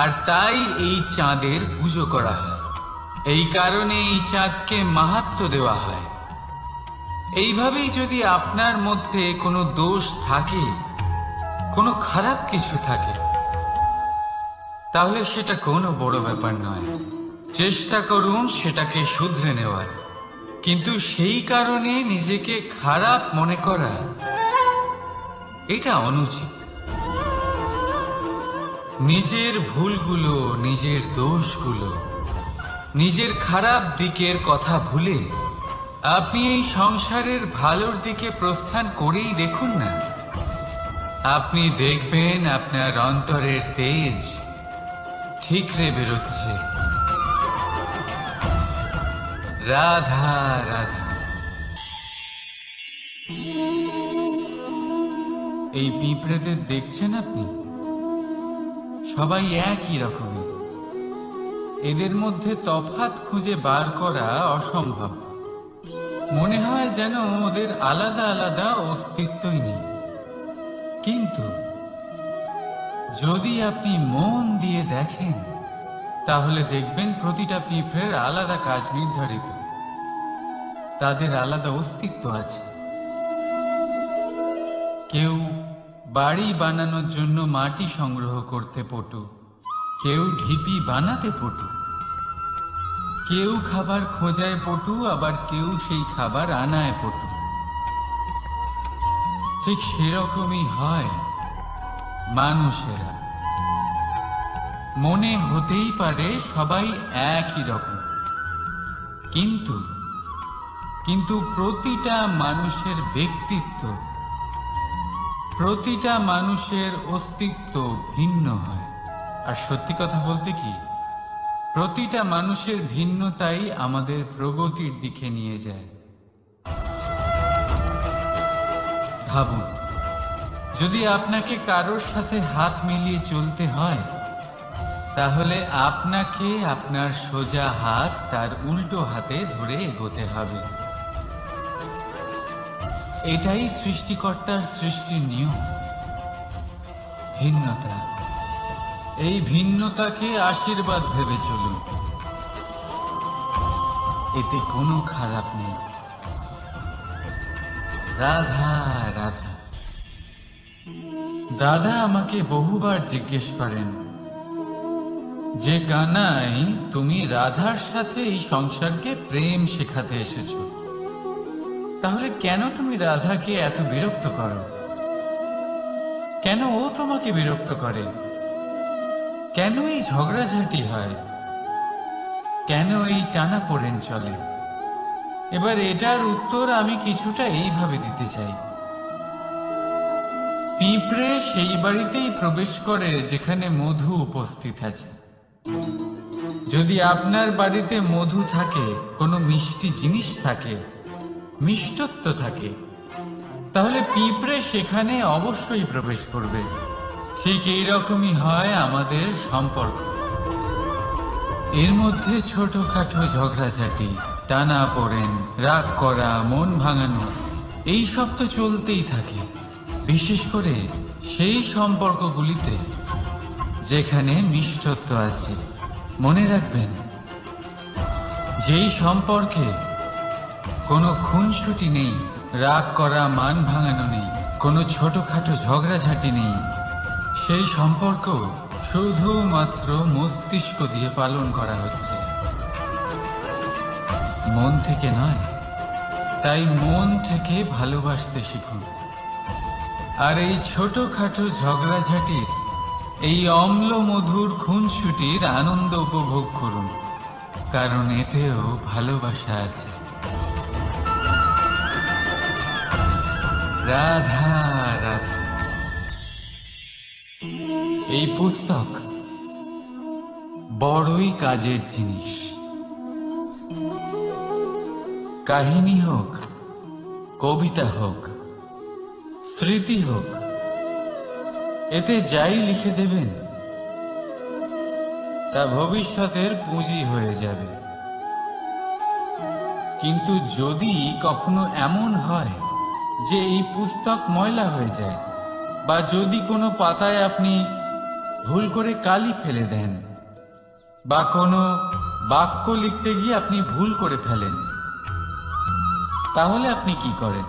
আর তাই এই চাঁদের পুজো করা হয়। এই কারণে এই চাঁদকে মাহাত্ম্য দেওয়া হয়। এইভাবেই যদি আপনার মধ্যে কোনো দোষ থাকে, কোনো খারাপ কিছু থাকে, তাহলে সেটা কোনো বড় ব্যাপার নয়। চেষ্টা করুন সেটাকে শুধরে নেওয়ার, কিন্তু সেই কারণে নিজেকে খারাপ মনে করা এটা অনুচিত। নিজের ভুলগুলো, নিজের দোষগুলো, নিজের খারাপ দিকের কথা ভুলে আপনি এই সংসারের ভালোর দিকে প্রস্থান করেই দেখুন না। আপনি দেখবেন আপনার অন্তরের তেজ ঠিকরে বেরোচ্ছে। রাধা রাধা। এই পিঁপড়েদের দেখছেন আপনি? সবাই একই রকমের। এদের মধ্যে তফাৎ খুঁজে বার করা অসম্ভব। মনে হয় যেন ওদের আলাদা আলাদা অস্তিত্বই নেই। কিন্তু যদি আপনি মন দিয়ে দেখেন তাহলে দেখবেন প্রতিটা পিঁপড়ের আলাদা কাজ নির্ধারিত, তাদের আলাদা অস্তিত্ব আছে। কেউ বাড়ি বানানোর জন্য মাটি সংগ্রহ করতে পটু, কেউ ঢিপি বানাতে পটু, কেউ খাবার খোঁজায় পটু, আবার কেউ সেই খাবার আনায় পটু। ঠিক সেরকমই হয় মানুষেরা। মনে হতেই পারে সবাই একই রকম, কিন্তু প্রতিটা মানুষের ব্যক্তিত্ব, প্রতিটা মানুষের অস্তিত্ব ভিন্ন হয়। আর সত্যি কথা বলতে কি, প্রতিটা মানুষের ভিন্নতাই আমাদের প্রগতির দিকে নিয়ে যায়। ভাবুন, যদি আপনাকে কারোর সাথে হাত মিলিয়ে চলতে হয়, তাহলে আপনাকে আপনার সোজা হাত তার উল্টো হাতে ধরে এগোতে হবে। এটাই সৃষ্টিকর্তার সৃষ্টির নিয়ম। ভিন্নতা, এই ভিন্নতাকে আশীর্বাদ ভেবে চলুন। এতে কোনো খারাপ নেই। রাধা রাধা। দাদা আমাকে বহুবার জিজ্ঞেস করেন যে কানাই, তুমি রাধার সাথে এই সংসারকে প্রেম শেখাতে এসেছো, তাহলে কেন তুমি রাধাকে এত বিরক্ত করো? কেন ও তোমাকে বিরক্ত করে? কেন এই ঝগড়াঝাটি হয়? কেন এই টানাপোড়েন চলে? এবার এটার উত্তর আমি কিছুটা এইভাবে দিতে চাই। পিঁপড়ে সেই বাড়িতেই প্রবেশ করে যেখানে মধু উপস্থিত আছে। যদি আপনার বাড়িতে মধু থাকে, কোনো মিষ্টি জিনিস থাকে, মিষ্টত্ব থাকে, তাহলে পিঁপড়ে সেখানে অবশ্যই প্রবেশ করবে। ঠিক এইরকমই হয় আমাদের সম্পর্ক। এর মধ্যে ছোটখাটো ঝগড়াঝাটি, টানাপোড়েন, রাগ করা, মন ভাঙানো, এই সব তো চলতেই থাকে। বিশেষ করে সেই সম্পর্কগুলিতে যেখানে মিষ্টত্ব আছে। মনে রাখবেন, যেই সম্পর্কে কোনো খুনসুটি নেই, রাগ করা, মান ভাঙানো নেই, কোনো ছোটখাটো ঝগড়াঝাটি নেই, সেই সম্পর্ক শুধুমাত্র মস্তিষ্ক দিয়ে পালন করা হচ্ছে, মন থেকে নয়। তাই মন থেকে ভালোবাসতে শিখুন। আর এই ছোটখাটো ঝগড়াঝাটির, এই অম্ল মধুর খুনসুটির আনন্দ উপভোগ করুন, কারণ এতেও ভালোবাসা আছে। রাধা রাধা। এই পুস্তক বড়ই কাজের জিনিস। কাহিনী হোক, কবিতা হোক, স্মৃতি হোক, এতে যাই লিখে দেবেন তা ভবিষ্যতের পুঁজি হয়ে যাবে। কিন্তু যদি কখনো এমন হয় যে এই পুস্তক ময়লা হয়ে যায়, বা যদি কোনো পাতায় আপনি ভুল করে কালি ফেলে দেন, বা কোনো বাক্য লিখতে গিয়ে আপনি ভুল করে ফেলেন, তাহলে আপনি কি করেন?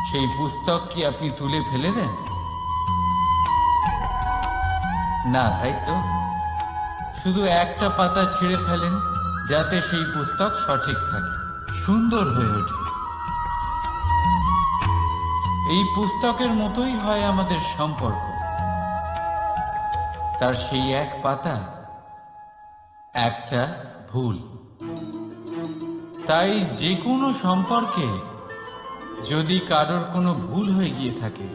সেই পুস্তক কি আপনি তুলে ফেলে দেন? না, তাই তো। শুধু একটা পাতা ছিঁড়ে ফেলেন, যাতে সেই পুস্তক সঠিক থাকে, সুন্দর হয়ে ওঠে। এই পুস্তকের মতোই হয় আমাদের সম্পর্ক। তার সেই এক পাতা, একটা ভুল। তাই যে কোনো সম্পর্কে যদি কারোর কোনো ভুল হয়ে গিয়ে থাকে,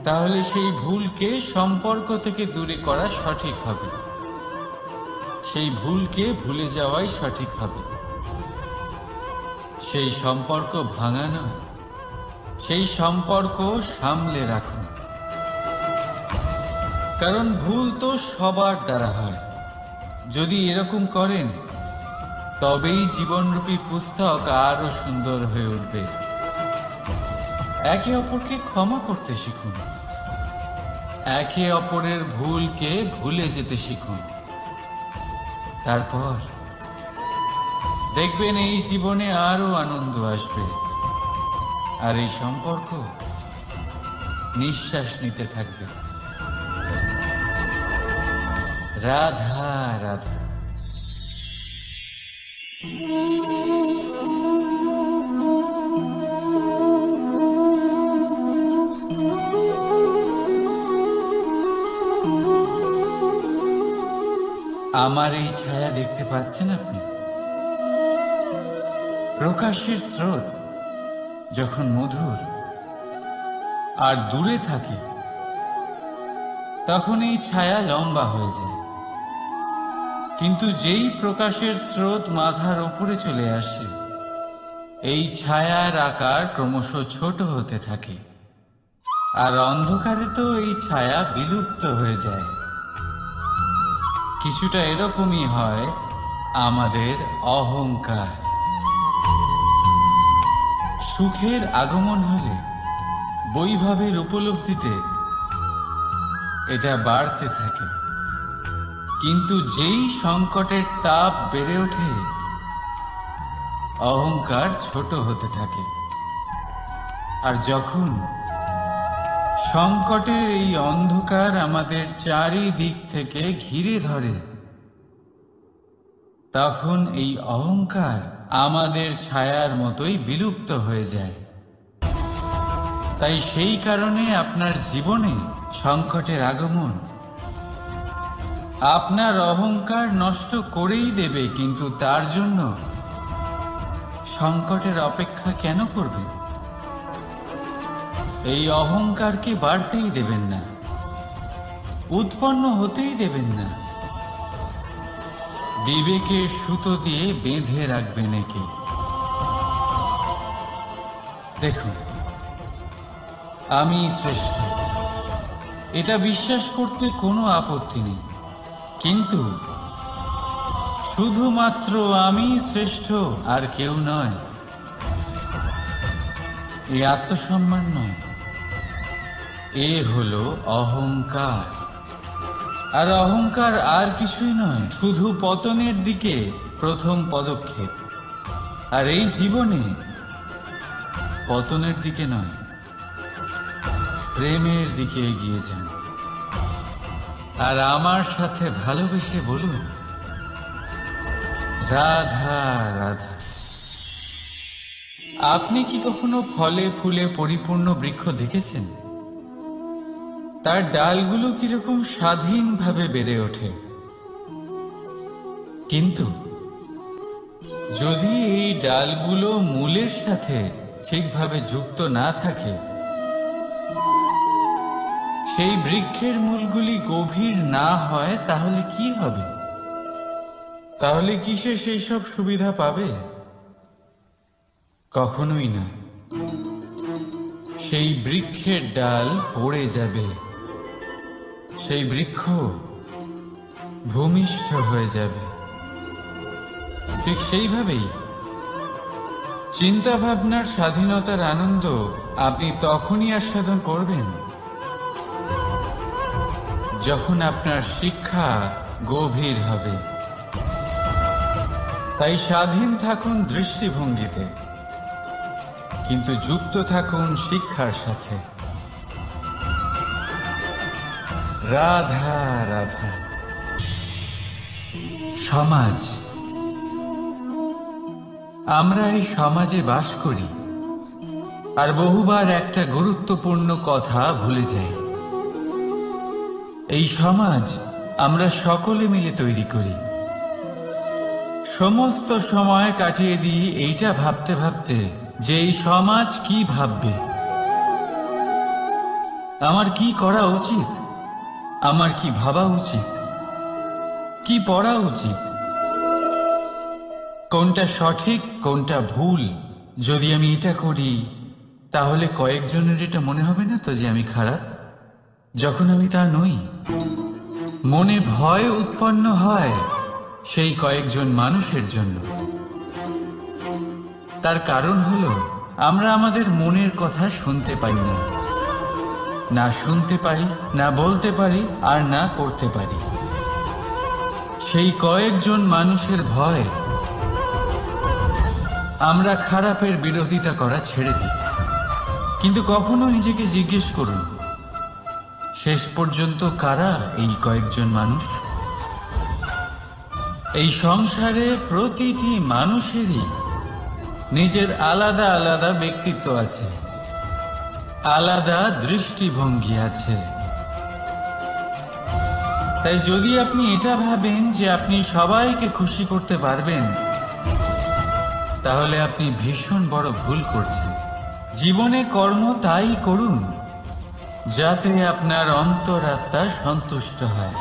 তাহলে সেই ভুলকে সম্পর্ক থেকে দূরে করা সঠিক হবে। সেই ভুলকে ভুলে যাওয়াই সঠিক হবে। সেই সম্পর্ক ভাঙা নয়, সেই সম্পর্ক সামলে রাখুন। কারণ ভুল তো সবার দ্বারা হয়। যদি এরকম করেন, তবেই জীবনরূপী পুস্তক আরো সুন্দর হয়ে উঠবে। একে অপরকে ক্ষমা করতে শিখুন। একে অপরের ভুলকে ভুলে যেতে শিখুন। তারপর দেখবেন এই জীবনে আরো আনন্দ আসবে, আর এই সম্পর্ক নিঃশ্বাস নিতে থাকবে। রাধা রাধা। আমার এই ছায়া দেখতে পাচ্ছেন আপনি? প্রকাশের স্রোত যখন মধুর আর দূরে থাকে, তখন এই ছায়া লম্বা হয়ে যায়। কিন্তু যেই প্রকাশের স্রোত মাথার ওপরে চলে আসে, এই ছায়ার আকার ক্রমশ ছোট হতে থাকে। আর অন্ধকারে তো এই ছায়া বিলুপ্ত হয়ে যায়। কিছুটা এরকমই হয় আমাদের অহংকার। সুখের আগমন হলে, বৈভবের উপলব্ধিতে এটা বাড়তে থাকে। কিন্তু যেই সংকটের তাপ বেড়ে ওঠে, অহংকার ছোট হতে থাকে। আর যখন সংকটের এই অন্ধকার আমাদের চারিদিক থেকে ঘিরে ধরে, তখন এই অহংকার আমাদের ছায়ার মতোই বিলুপ্ত হয়ে যায়। তাই সেই কারণে আপনার জীবনে সংকটের আগমন আপনার অহংকার নষ্ট করেই দেবে, কিন্তু তার জন্য সংকটের অপেক্ষা কেন করবে? এই অহংকারকে বাড়তেই দেবেন না, উৎপন্ন হতেই দেবেন না। বিবেকের সুতো দিয়ে বেঁধে রাখবেন একে। দেখুন, আমি শ্রেষ্ঠ, এটা বিশ্বাস করতে কোনো আপত্তি নেই, কিন্তু শুধুমাত্র আমি শ্রেষ্ঠ, আর কেউ নয়। এই আত্মসম্মান নয়, এ হলো অহংকার। আর অহংকার আর কিছুই নয়, শুধু পতনের দিকে প্রথম পদক্ষেপ। আর এই জীবনে পতনের দিকে নয়, প্রেমের দিকে এগিয়ে যান। আর আমার সাথে ভালোবেসে বলুন, রাধা রাধা। আপনি কি কখনো ফলে ফুলে পরিপূর্ণ বৃক্ষ দেখেছেন? তার ডালগুলো কিরকম স্বাধীনভাবে বেড়ে ওঠে, কিন্তু যদি এই ডালগুলো মূলের সাথে ঠিকভাবে যুক্ত না থাকে, সেই বৃক্ষের মূলগুলি গভীর না হয়, তাহলে কি হবে? তাহলে কি সে সেই সব সুবিধা পাবে? কখনোই না। সেই বৃক্ষের ডাল পড়ে যাবে, সেই বৃক্ষ ভূমিষ্ঠ হয়ে যাবে। ঠিক সেইভাবেই চিন্তা ভাবনার স্বাধীনতার আনন্দ আপনি তখনই আস্বাদন করবেন যখন আপনার শিক্ষা গভীর হবে। তাই স্বাধীন থাকুন দৃষ্টিভঙ্গিতে, কিন্তু যুক্ত থাকুন শিক্ষার সাথে। রাধা রাধা। সমাজ, আমরা এই সমাজে বাস করি, আর বহুবার একটা গুরুত্বপূর্ণ কথা ভুলে যাই। এই সমাজ আমরা সকলে মিলে তৈরি করি। সমস্ত সময় কাটিয়ে দিই এইটা ভাবতে ভাবতে যে এই সমাজ কি ভাববে, আমার কি করা উচিত, আমার কি ভাবা উচিত, কি পড়া উচিত, কোনটা সঠিক কোনটা ভুল। যদি আমি এটা করি তাহলে কয়েকজনের এটা মনে হবে না তো যে আমি খারাপ, যখন আমি তা নই। মনে ভয় উৎপন্ন হয় সেই কয়েকজন মানুষের জন্য। তার কারণ হলো আমরা আমাদের মনের কথা শুনতে পাই না, না শুনতে পাই, না বলতে পারি, আর না করতে পারি। সেই কয়েকজন মানুষের ভয় আমরা খারাপের বিরোধিতা করা ছেড়ে দিই। কিন্তু কখনো নিজেকে জিজ্ঞেস করুন, শেষ পর্যন্ত কারা এই কয়েকজন মানুষ? এই সংসারে প্রতিটি মানুষেরই নিজের আলাদা আলাদা ব্যক্তিত্ব আছে, আলাদা দৃষ্টিভঙ্গি আছে। তাই যদি আপনি এটা ভাবেন যে আপনি সবাইকে খুশি করতে পারবেন, তাহলে আপনি ভীষণ বড় ভুল করছেন। জীবনে কর্ম তাই করুন যাতে আপনার অন্তরাত্মা সন্তুষ্ট হয়।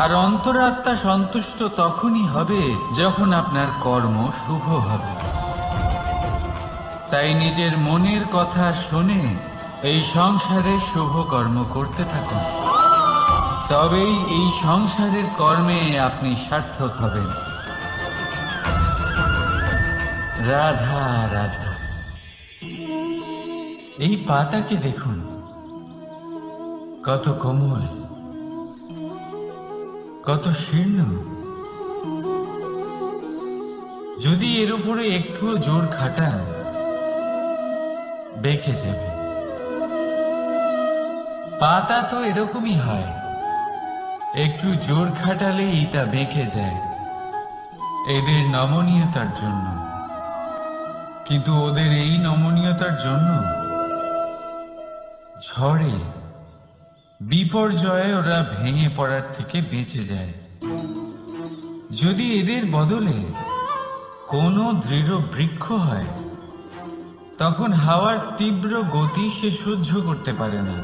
আর অন্তরাত্মা সন্তুষ্ট তখনই হবে যখন আপনার কর্ম শুভ হবে। তাই নিজের মনের কথা শুনে এই সংসারে শুভ কর্ম করতে থাকুন, তবেই এই সংসারের কর্মে আপনি সার্থক হবেন। রাধা রাধা। এই পাতাকে দেখুন, কত কোমল, কত শীর্ণ। যদি এর উপরে একটুও জোর খাটান, বেঁকে যাবে। পাতা তো এরকমই হয়, একটু জোর খাটালেই তা বেঁকে যায়। এদের নমনীয়তার জন্য কিন্তু ওদের এই নমনীয়তার জন্য ঝড়ে বিপর্যয়ে ওরা ভেঙে পড়ার থেকে বেঁচে যায়। যদি এদের বদলে কোনো দৃঢ় বৃক্ষ হয়, তখন হাওয়ার তীব্র গতি সে সহ্য করতে পারে না,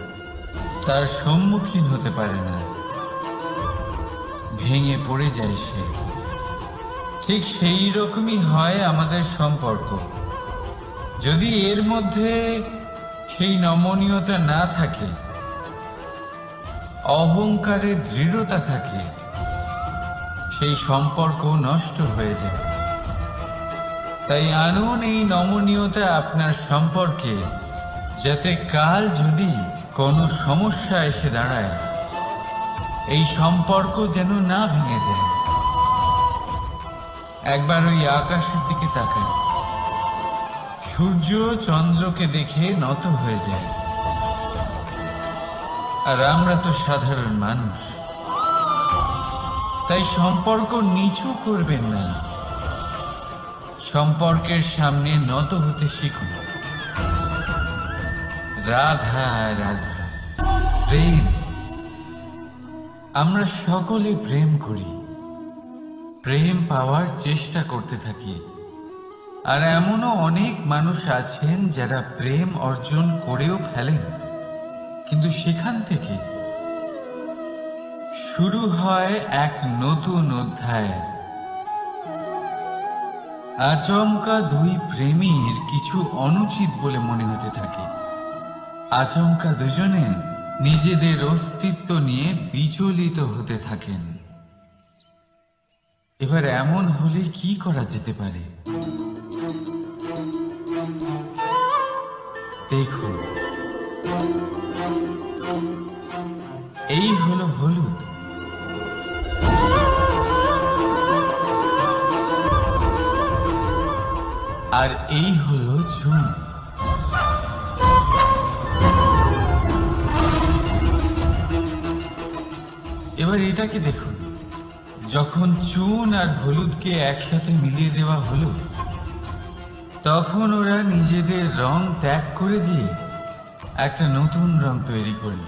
তার সম্মুখীন হতে পারে না, ভেঙে পড়ে যায় সে। ঠিক সেই রকমই হয় আমাদের সম্পর্ক। যদি এর মধ্যে সেই নমনীয়তা না থাকে, অহংকারের দৃঢ়তা থাকে, সেই সম্পর্ক নষ্ট হয়ে যায়। তাই আনুন এই নমনীয়তা আপনার সম্পর্কে, যাতে কাল যদি কোনো সমস্যা এসে দাঁড়ায়, এই সম্পর্ক যেন না ভেঙে যায়। একবার ওই আকাশের দিকে তাকান, সূর্য চন্দ্রকে দেখে নত হয়ে যায়। আর আমরা তো সাধারণ মানুষ, তাই সম্পর্ক নিচু করবেন না, সম্পর্কের সামনে নত হতে শিখুন। রাধা রাধা। প্রেম, আমরা সকলে প্রেম করি, প্রেম পাওয়ার চেষ্টা করতে থাকি। আর এমনও অনেক মানুষ আছেন যারা প্রেম অর্জন করেও ফেলেন, কিন্তু সেখান থেকে শুরু হয় এক নতুন অধ্যায়। আচমকা দুই প্রেমীর কিছু অনুচিত বলে মনে হতে থাকে। আচমকা দুজনে নিজেদের অস্তিত্ব নিয়ে বিচলিত হতে থাকেন। এবার এমন হলে কি করা যেতে পারে? দেখুন, এই হলো হলুদ, আর এই হলো চুন। এবার এটাকে দেখুন, যখন চুন আর হলুদকে একসাথে মিলিয়ে দেওয়া হলো, তখন ওরা নিজেদের রং ত্যাগ করে দিয়ে একটা নতুন রং তৈরি করল।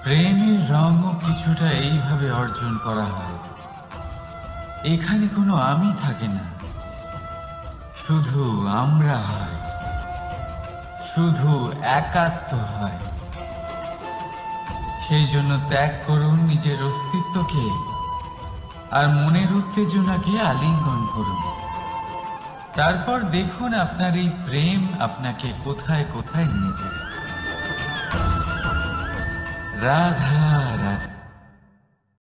প্রেমের রঙও কিছুটা এইভাবে অর্জন করা হয়। এখানে কোনো আমি থাকে না, শুধু আমরা হয়, শুধু একাত্ম হয়। সেই জন্য ত্যাগ করুন নিজের অস্তিত্বকে, আর মনের উত্তেজনাকে আলিঙ্গন করুন। তারপর দেখুন আপনার এই প্রেম আপনাকে কোথায় কোথায় নিয়ে যায়। রাধা